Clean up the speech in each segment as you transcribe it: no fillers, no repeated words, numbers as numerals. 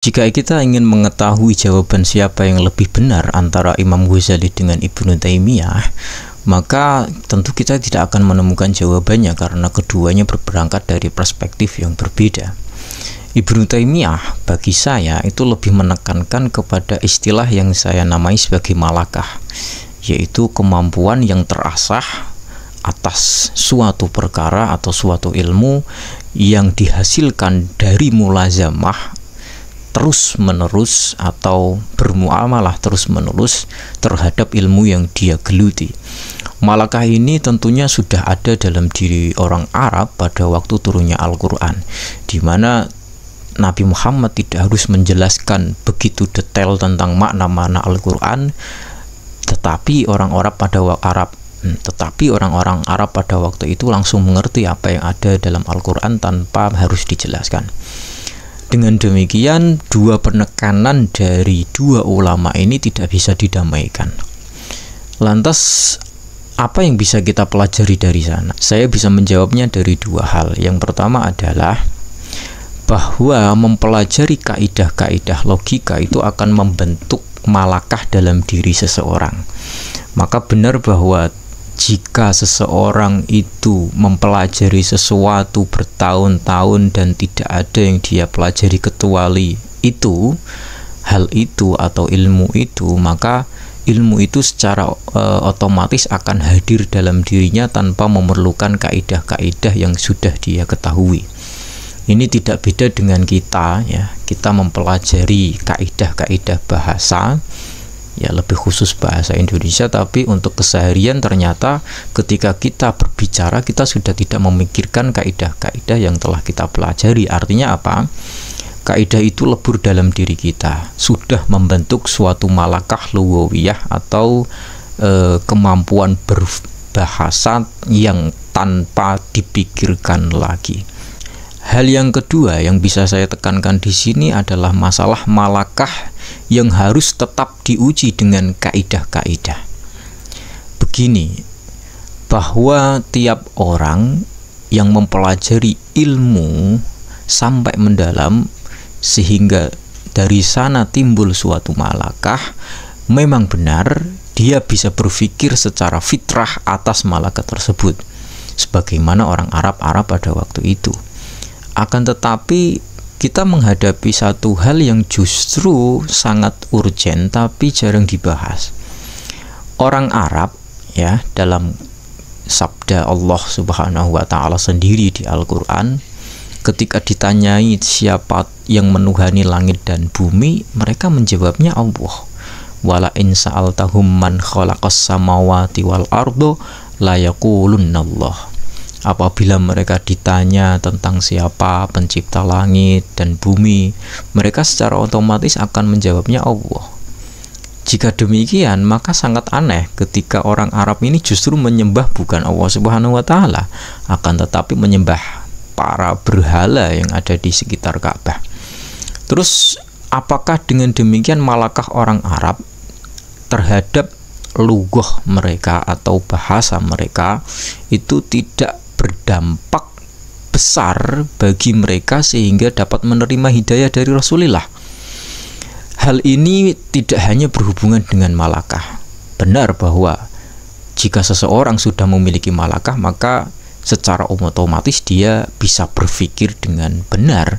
Jika kita ingin mengetahui jawaban siapa yang lebih benar antara Imam Ghazali dengan Ibnu Taimiyah, maka tentu kita tidak akan menemukan jawabannya karena keduanya berberangkat dari perspektif yang berbeda. Ibnu Taimiyah bagi saya itu lebih menekankan kepada istilah yang saya namai sebagai malakah, yaitu kemampuan yang terasah atas suatu perkara atau suatu ilmu yang dihasilkan dari mulazamah terus menerus atau bermuamalah terus menerus terhadap ilmu yang dia geluti. Malakah ini tentunya sudah ada dalam diri orang Arab pada waktu turunnya Al-Quran, di mana Nabi Muhammad tidak harus menjelaskan begitu detail tentang makna-makna Al-Quran, tetapi orang-orang Arab pada waktu itu langsung mengerti apa yang ada dalam Al-Quran tanpa harus dijelaskan. Dengan demikian, dua penekanan dari dua ulama ini tidak bisa didamaikan. Lantas, apa yang bisa kita pelajari dari sana? Saya bisa menjawabnya dari dua hal. Yang pertama adalah bahwa mempelajari kaidah-kaidah logika itu akan membentuk malakah dalam diri seseorang. Maka benar bahwa jika seseorang itu mempelajari sesuatu bertahun-tahun dan tidak ada yang dia pelajari kecuali itu, hal itu atau ilmu itu, maka ilmu itu secara otomatis akan hadir dalam dirinya tanpa memerlukan kaidah-kaidah yang sudah dia ketahui. Ini tidak beda dengan kita, ya. Kita mempelajari kaidah-kaidah bahasa, ya lebih khusus bahasa Indonesia, tapi untuk keseharian ternyata ketika kita berbicara kita sudah tidak memikirkan kaidah-kaidah yang telah kita pelajari. Artinya apa? Kaidah itu lebur dalam diri kita, sudah membentuk suatu malakah lughawiyah atau kemampuan berbahasa yang tanpa dipikirkan lagi. Hal yang kedua yang bisa saya tekankan di sini adalah masalah malakah yang harus tetap diuji dengan kaidah-kaidah. Begini, bahwa tiap orang yang mempelajari ilmu sampai mendalam sehingga dari sana timbul suatu malakah, memang benar dia bisa berpikir secara fitrah atas malakah tersebut, sebagaimana orang Arab pada waktu itu. Akan tetapi kita menghadapi satu hal yang justru sangat urgen tapi jarang dibahas. Orang Arab, ya, dalam sabda Allah Subhanahu wa taala sendiri di Al-Qur'an, ketika ditanyai siapa yang menuhani langit dan bumi, mereka menjawabnya Allah. Wala in sa'altahum man khalaqas samawati wal ardo la yaqulunallah. Apabila mereka ditanya tentang siapa pencipta langit dan bumi, mereka secara otomatis akan menjawabnya Allah. Jika demikian, maka sangat aneh ketika orang Arab ini justru menyembah bukan Allah Subhanahu wa taala, akan tetapi menyembah para berhala yang ada di sekitar Ka'bah. Terus apakah dengan demikian malakah orang Arab terhadap lughah mereka atau bahasa mereka itu tidak berdampak besar bagi mereka sehingga dapat menerima hidayah dari Rasulullah? Hal ini tidak hanya berhubungan dengan malakah. Benar bahwa jika seseorang sudah memiliki malakah, maka secara otomatis dia bisa berpikir dengan benar.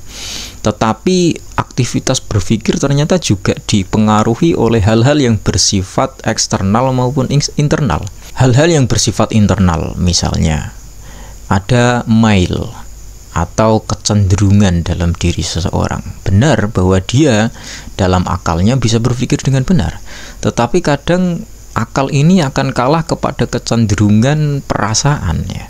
Tetapi aktivitas berpikir ternyata juga dipengaruhi oleh hal-hal yang bersifat eksternal maupun internal. Hal-hal yang bersifat internal, misalnya ada mail atau kecenderungan dalam diri seseorang. Benar bahwa dia dalam akalnya bisa berpikir dengan benar, tetapi kadang akal ini akan kalah kepada kecenderungan perasaan, ya.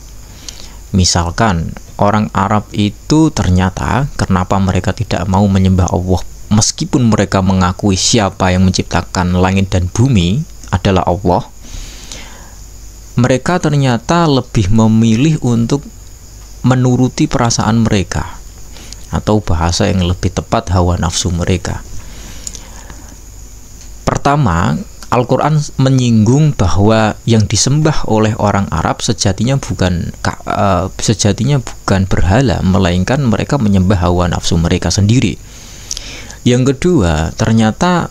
Misalkan orang Arab itu ternyata kenapa mereka tidak mau menyembah Allah meskipun mereka mengakui siapa yang menciptakan langit dan bumi adalah Allah, mereka ternyata lebih memilih untuk menuruti perasaan mereka, atau bahasa yang lebih tepat hawa nafsu mereka. Pertama, Al-Quran menyinggung bahwa yang disembah oleh orang Arab sejatinya bukan berhala, melainkan mereka menyembah hawa nafsu mereka sendiri. Yang kedua, ternyata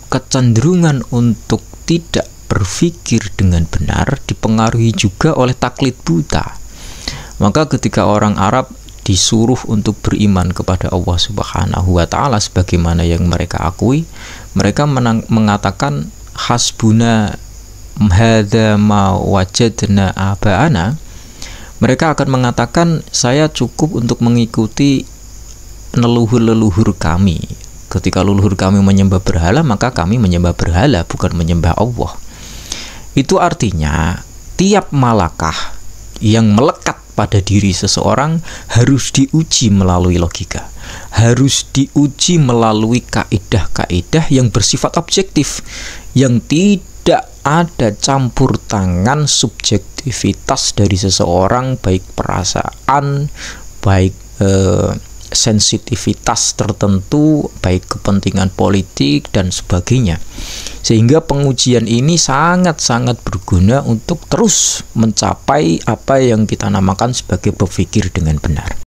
kecenderungan untuk tidak berpikir dengan benar dipengaruhi juga oleh taklid buta. Maka ketika orang Arab disuruh untuk beriman kepada Allah Subhanahu wa taala sebagaimana yang mereka akui, mereka mengatakan hasbuna hadza ma wajadna abaana. Mereka akan mengatakan saya cukup untuk mengikuti leluhur-leluhur kami. Ketika leluhur kami menyembah berhala, maka kami menyembah berhala, bukan menyembah Allah. Itu artinya tiap malakah yang melekat pada diri seseorang harus diuji melalui logika, harus diuji melalui kaidah-kaidah yang bersifat objektif, yang tidak ada campur tangan subjektivitas dari seseorang, baik perasaan, baik sensitivitas tertentu, baik kepentingan politik dan sebagainya. Sehingga pengujian ini sangat-sangat berguna untuk terus mencapai apa yang kita namakan sebagai berpikir dengan benar.